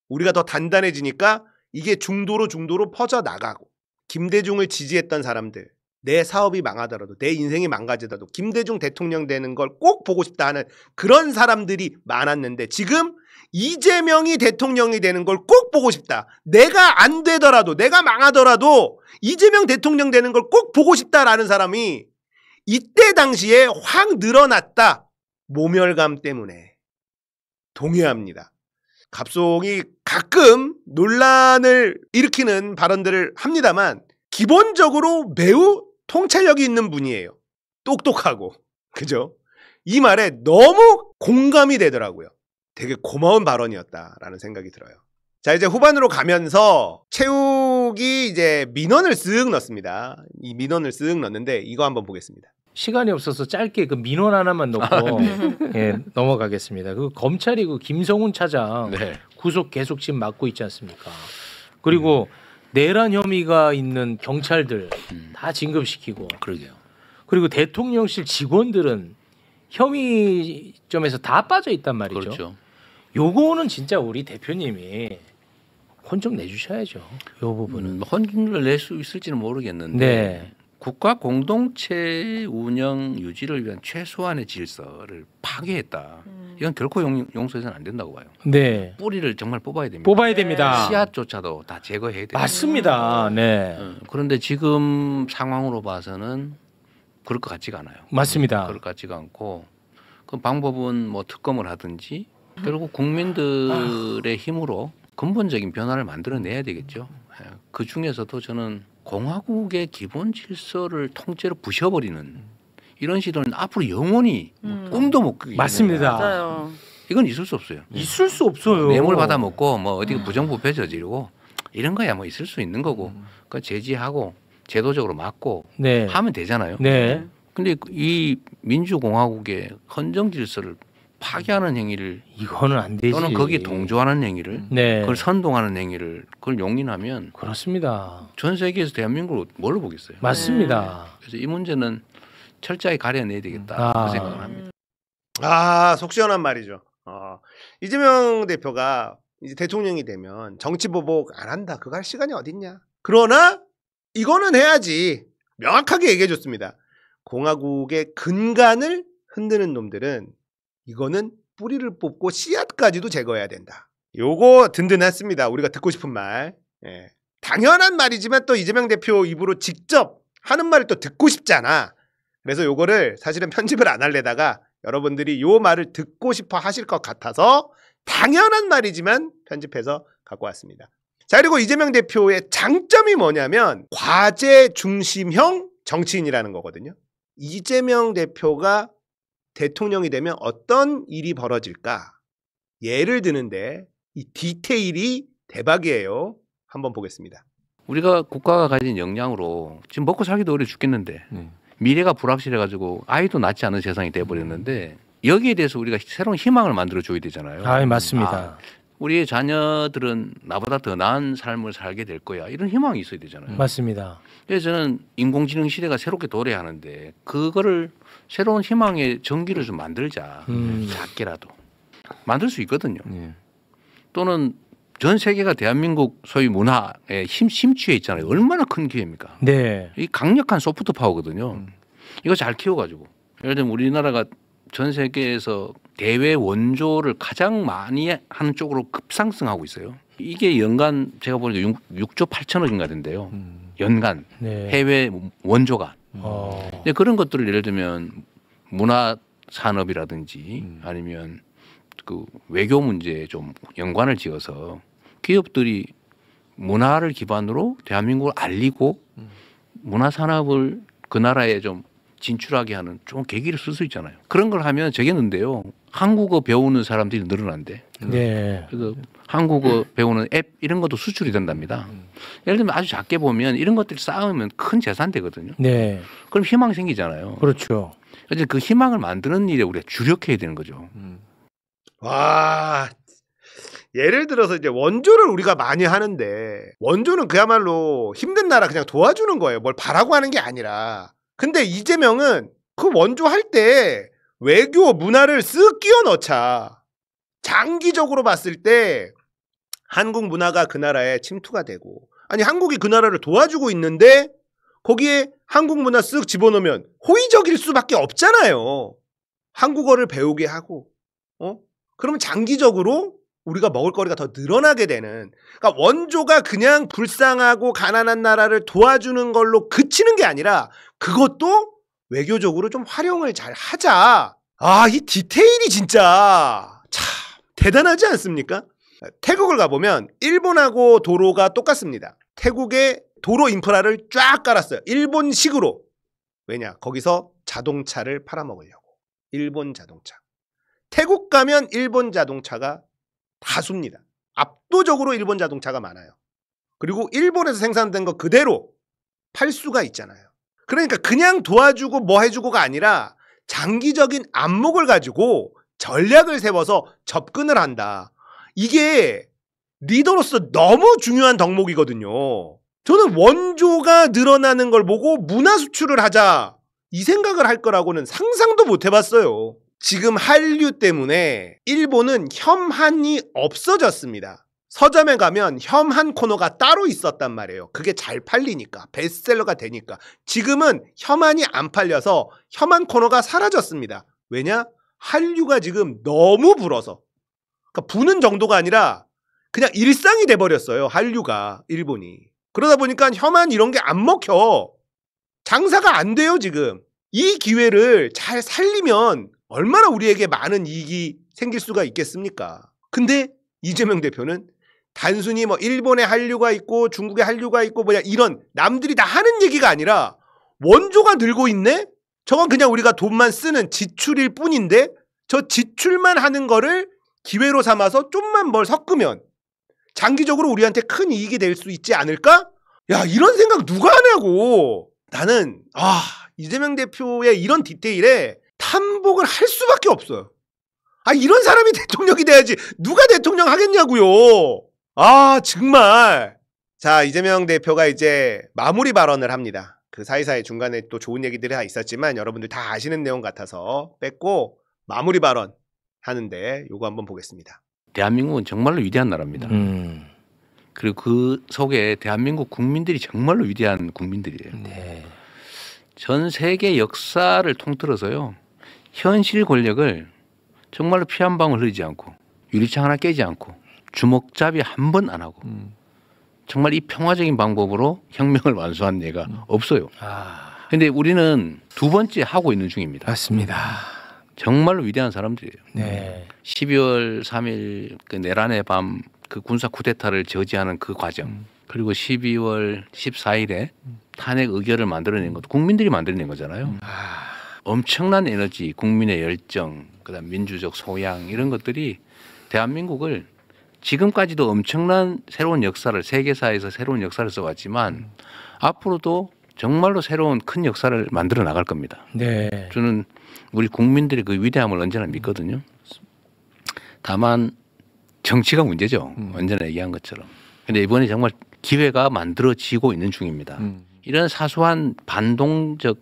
우리가 더 단단해지니까 이게 중도로 퍼져나가고 김대중을 지지했던 사람들, 내 사업이 망하더라도 내 인생이 망가지더라도 김대중 대통령 되는 걸 꼭 보고 싶다 하는 그런 사람들이 많았는데 지금 이재명이 대통령이 되는 걸 꼭 보고 싶다. 내가 안 되더라도 내가 망하더라도 이재명 대통령 되는 걸 꼭 보고 싶다라는 사람이 이때 당시에 확 늘어났다. 모멸감 때문에. 동의합니다. 갑송이 가끔 논란을 일으키는 발언들을 합니다만 기본적으로 매우 통찰력이 있는 분이에요. 똑똑하고. 그죠? 이 말에 너무 공감이 되더라고요. 되게 고마운 발언이었다라는 생각이 들어요. 자, 이제 후반으로 가면서 최욱이 이제 민원을 쓱 넣습니다. 이 민원을 쓱 넣는데 이거 한번 보겠습니다. 시간이 없어서 짧게 그 민원 하나만 넣고 넘어가겠습니다. 그 검찰이 그 김성훈 차장 구속 계속 지금 맡고 있지 않습니까? 그리고 내란 혐의가 있는 경찰들 다 진급시키고, 그러게요. 그리고 대통령실 직원들은 혐의점에서 다 빠져 있단 말이죠. 그렇죠. 요거는 진짜 우리 대표님이 혼 좀 내주셔야죠. 요 부분은 혼을 낼 수 있을지는 모르겠는데 네. 국가 공동체 운영 유지를 위한 최소한의 질서를 파괴했다. 이건 결코 용서해서는 안 된다고 봐요. 네. 뿌리를 정말 뽑아야 됩니다. 뽑아야 됩니다. 씨앗조차도 다 제거해야 돼요. 맞습니다. 네. 그런데 지금 상황으로 봐서는 그럴 것 같지가 않아요. 맞습니다. 그럴 것 같지가 않고 그 방법은 뭐 특검을 하든지 결국 국민들의 힘으로 근본적인 변화를 만들어내야 되겠죠. 그 중에서도 저는 공화국의 기본 질서를 통째로 부셔버리는 이런 시도는 앞으로 영원히 꿈도 못 꾸게. 맞습니다. 맞아요. 이건 있을 수 없어요. 있을 수 없어요. 뇌물 받아 먹고 뭐 어디 부정부패 저지르고 이런 거야 뭐 있을 수 있는 거고. 그 제지하고 제도적으로 막고 네. 하면 되잖아요. 네. 근데 이 민주공화국의 헌정 질서를 파괴하는 행위를 이거는 안 되지. 또는 거기에 동조하는 행위를 네. 그걸 선동하는 행위를 그걸 용인하면 그렇습니다. 전 세계에서 대한민국을 뭘로 보겠어요. 맞습니다. 그래서 이 문제는 철저히 가려내야 되겠다 그 생각을 합니다. 속 시원한 말이죠. 이재명 대표가 이제 대통령이 되면 정치 보복 안 한다. 그거 할 시간이 어딨냐. 그러나 이거는 해야지. 명확하게 얘기해 줬습니다. 공화국의 근간을 흔드는 놈들은 이거는 뿌리를 뽑고 씨앗까지도 제거해야 된다. 요거 든든했습니다. 우리가 듣고 싶은 말. 예. 당연한 말이지만 또 이재명 대표 입으로 직접 하는 말을 또 듣고 싶잖아. 그래서 요거를 사실은 편집을 안 하려다가 여러분들이 요 말을 듣고 싶어 하실 것 같아서 당연한 말이지만 편집해서 갖고 왔습니다. 자, 그리고 이재명 대표의 장점이 뭐냐면 과제 중심형 정치인이라는 거거든요. 이재명 대표가 대통령이 되면 어떤 일이 벌어질까? 예를 드는데 이 디테일이 대박이에요. 한번 보겠습니다. 우리가 국가가 가진 역량으로 지금 먹고 살기도 어려 죽겠는데 미래가 불확실해가지고 아이도 낳지 않은 세상이 돼버렸는데 여기에 대해서 우리가 새로운 희망을 만들어줘야 되잖아요. 맞습니다. 우리의 자녀들은 나보다 더 나은 삶을 살게 될 거야. 이런 희망이 있어야 되잖아요. 맞습니다. 그래서 저는 인공지능 시대가 새롭게 도래하는데 그거를 새로운 희망의 전기를 좀 만들자. 작게라도. 만들 수 있거든요. 또는 전 세계가 대한민국 소위 문화에 심취해 있잖아요. 얼마나 큰 기회입니까? 네. 이 강력한 소프트 파워거든요. 이거 잘 키워가지고. 예를 들면 우리나라가 전 세계에서 대외 원조를 가장 많이 하는 쪽으로 급상승하고 있어요. 이게 연간 제가 보니까 6조 8천억인가 된대요. 연간 네. 해외 원조가. 근데 그런 것들을 예를 들면 문화 산업이라든지 아니면 그 외교 문제에 좀 연관을 지어서 기업들이 문화를 기반으로 대한민국을 알리고 문화 산업을 그 나라에 좀 진출하게 하는 좀 계기를 쓸 수 있잖아요. 그런 걸 하면 저겠는데요. 한국어 배우는 사람들이 늘어난대. 네. 그래서 한국어 배우는 앱 이런 것도 수출이 된답니다. 예를 들면 아주 작게 보면 이런 것들이 쌓으면 큰 재산 되거든요. 네. 그럼 희망 생기잖아요. 그렇죠. 그래서 그 희망을 만드는 일에 우리가 주력해야 되는 거죠. 와, 예를 들어서 이제 원조를 우리가 많이 하는데 원조는 그야말로 힘든 나라 그냥 도와주는 거예요. 뭘 바라고 하는 게 아니라. 근데 이재명은 그 원조 할 때 외교 문화를 쓱 끼워 넣자. 장기적으로 봤을 때 한국 문화가 그 나라에 침투가 되고 아니 한국이 그 나라를 도와주고 있는데 거기에 한국 문화 쓱 집어넣으면 호의적일 수밖에 없잖아요. 한국어를 배우게 하고 그러면 장기적으로 우리가 먹을 거리가 더 늘어나게 되는 그러니까 원조가 그냥 불쌍하고 가난한 나라를 도와주는 걸로 그치는 게 아니라 그것도 외교적으로 좀 활용을 잘 하자. 이 디테일이 진짜 참 대단하지 않습니까? 태국을 가보면 일본하고 도로가 똑같습니다. 태국의 도로 인프라를 쫙 깔았어요. 일본식으로. 왜냐? 거기서 자동차를 팔아먹으려고. 일본 자동차. 태국 가면 일본 자동차가 다수입니다. 압도적으로 일본 자동차가 많아요. 그리고 일본에서 생산된 거 그대로 팔 수가 있잖아요. 그러니까 그냥 도와주고 뭐 해주고가 아니라 장기적인 안목을 가지고 전략을 세워서 접근을 한다. 이게 리더로서 너무 중요한 덕목이거든요. 저는 원조가 늘어나는 걸 보고 문화 수출을 하자 이 생각을 할 거라고는 상상도 못 해봤어요. 지금 한류 때문에 일본은 혐한이 없어졌습니다. 서점에 가면 혐한 코너가 따로 있었단 말이에요. 그게 잘 팔리니까 베스트셀러가 되니까. 지금은 혐한이 안 팔려서 혐한 코너가 사라졌습니다. 왜냐? 한류가 지금 너무 불어서. 그러니까 부는 정도가 아니라 그냥 일상이 돼버렸어요. 한류가 일본이. 그러다 보니까 혐한 이런 게 안 먹혀. 장사가 안 돼요 지금. 이 기회를 잘 살리면 얼마나 우리에게 많은 이익이 생길 수가 있겠습니까? 근데 이재명 대표는 단순히 뭐 일본에 한류가 있고 중국에 한류가 있고 뭐냐 이런 남들이 다 하는 얘기가 아니라 원조가 늘고 있네? 저건 그냥 우리가 돈만 쓰는 지출일 뿐인데 저 지출만 하는 거를 기회로 삼아서 좀만 뭘 섞으면 장기적으로 우리한테 큰 이익이 될 수 있지 않을까? 야, 이런 생각 누가 하냐고. 나는 이재명 대표의 이런 디테일에 탐복을 할 수밖에 없어요. 이런 사람이 대통령이 돼야지 누가 대통령 하겠냐고요. 정말. 자, 이재명 대표가 이제 마무리 발언을 합니다. 그 사이사이 중간에 또 좋은 얘기들이 다 있었지만 여러분들 다 아시는 내용 같아서 뺐고 마무리 발언 하는데 요거 한번 보겠습니다. 대한민국은 정말로 위대한 나라입니다. 그리고 그 속에 대한민국 국민들이 정말로 위대한 국민들이에요. 네. 전 세계 역사를 통틀어서요. 현실 권력을 정말로 피 한 방울 흐리지 않고 유리창 하나 깨지 않고 주먹잡이 한 번 안 하고 정말 이 평화적인 방법으로 혁명을 완수한 예가 없어요. 그런데 우리는 두 번째 하고 있는 중입니다. 맞습니다. 정말로 위대한 사람들이에요. 네. 12월 3일 그 내란의 밤 그 군사 쿠데타를 저지하는 그 과정 그리고 12월 14일에 탄핵 의결을 만들어낸 것도 국민들이 만들어낸 거잖아요. 엄청난 에너지, 국민의 열정, 그다음 민주적 소양 이런 것들이 대한민국을 지금까지도 엄청난 새로운 역사를 세계사에서 새로운 역사를 써왔지만 앞으로도 정말로 새로운 큰 역사를 만들어 나갈 겁니다. 네. 저는 우리 국민들의 그 위대함을 언제나 믿거든요. 다만 정치가 문제죠. 언제나 얘기한 것처럼. 그런데 이번에 정말 기회가 만들어지고 있는 중입니다. 이런 사소한 반동적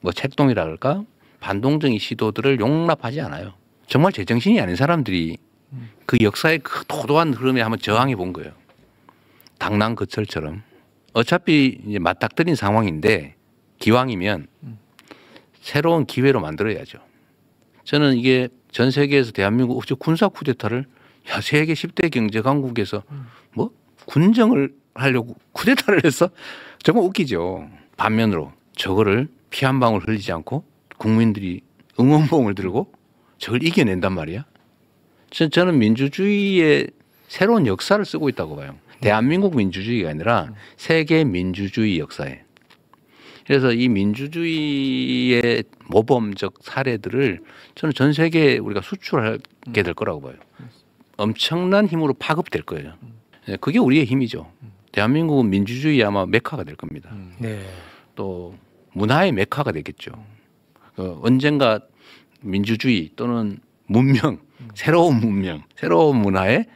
뭐 책동이라 할까? 반동적인 시도들을 용납하지 않아요. 정말 제정신이 아닌 사람들이 그 역사의 그 도도한 흐름에 한번 저항해 본 거예요. 당랑거철처럼. 어차피 이제 맞닥뜨린 상황인데 기왕이면 새로운 기회로 만들어야죠. 저는 이게 전 세계에서 대한민국 군사 쿠데타를 야, 세계 10대 경제 강국에서 뭐 군정을 하려고 쿠데타를 해서 정말 웃기죠. 반면으로 저거를 피 한 방울 흘리지 않고 국민들이 응원봉을 들고 저걸 이겨낸단 말이야. 저는 민주주의의 새로운 역사를 쓰고 있다고 봐요. 대한민국 민주주의가 아니라 세계 민주주의 역사에. 그래서 이 민주주의의 모범적 사례들을 저는 전 세계에 우리가 수출하게 될 거라고 봐요. 엄청난 힘으로 파급될 거예요. 그게 우리의 힘이죠. 대한민국은 민주주의 아마 메카가 될 겁니다. 네. 또 문화의 메카가 되겠죠. 언젠가 민주주의 또는 문명, 새로운 문명, 새로운 문화의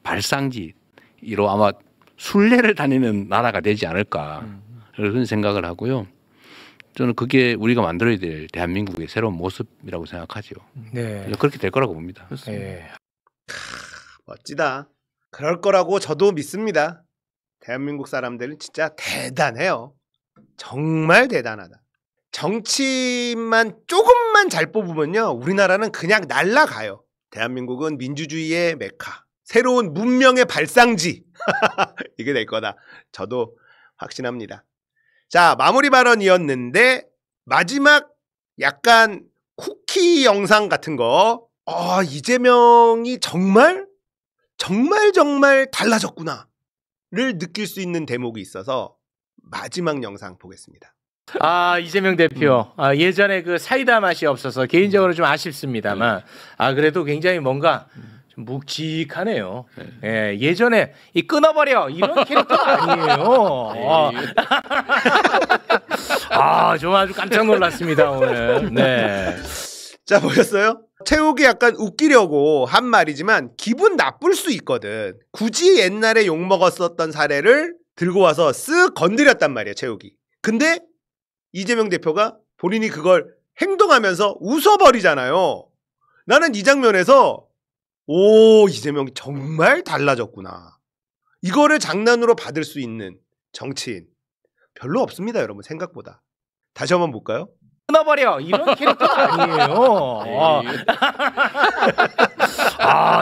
발상지로 아마 순례를 다니는 나라가 되지 않을까 그런 생각을 하고요. 저는 그게 우리가 만들어야 될 대한민국의 새로운 모습이라고 생각하죠. 네. 그렇게 될 거라고 봅니다. 네. 멋지다. 그럴 거라고 저도 믿습니다. 대한민국 사람들은 진짜 대단해요. 정말 대단하다. 정치만 조금만 잘 뽑으면요. 우리나라는 그냥 날아가요. 대한민국은 민주주의의 메카. 새로운 문명의 발상지. 이게 될 거다. 저도 확신합니다. 자, 마무리 발언이었는데 마지막 약간 쿠키 영상 같은 거. 이재명이 정말 달라졌구나를 느낄 수 있는 대목이 있어서 마지막 영상 보겠습니다. 이재명 대표. 예전에 그 사이다 맛이 없어서 개인적으로 좀 아쉽습니다만 그래도 굉장히 뭔가 좀 묵직하네요. 예, 예전에 이 끊어버려 이런 캐릭터가 아니에요. 좀 아주 깜짝 놀랐습니다 오늘. 네. 자, 보셨어요? 채욱이 약간 웃기려고 한 말이지만 기분 나쁠 수 있거든. 굳이 옛날에 욕먹었었던 사례를 들고 와서 쓱 건드렸단 말이야, 채욱이. 근데 이재명 대표가 본인이 그걸 행동하면서 웃어버리잖아요. 나는 이 장면에서 이재명이 정말 달라졌구나. 이거를 장난으로 받을 수 있는 정치인 별로 없습니다, 여러분. 생각보다. 다시 한번 볼까요? 끊어버려 이런 캐릭터가 아니에요.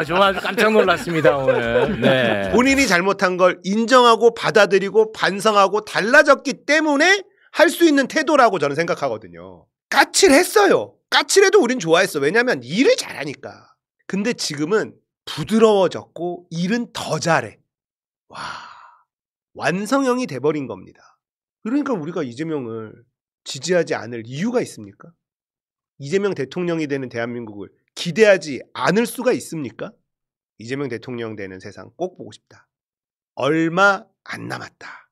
좀 아주 깜짝 놀랐습니다 오늘. 네. 본인이 잘못한 걸 인정하고 받아들이고 반성하고 달라졌기 때문에 할 수 있는 태도라고 저는 생각하거든요. 까칠했어요. 까칠해도 우린 좋아했어. 왜냐면 일을 잘하니까. 근데 지금은 부드러워졌고 일은 더 잘해. 완성형이 돼버린 겁니다. 그러니까 우리가 이재명을 지지하지 않을 이유가 있습니까? 이재명 대통령이 되는 대한민국을 기대하지 않을 수가 있습니까? 이재명 대통령 되는 세상 꼭 보고 싶다. 얼마 안 남았다.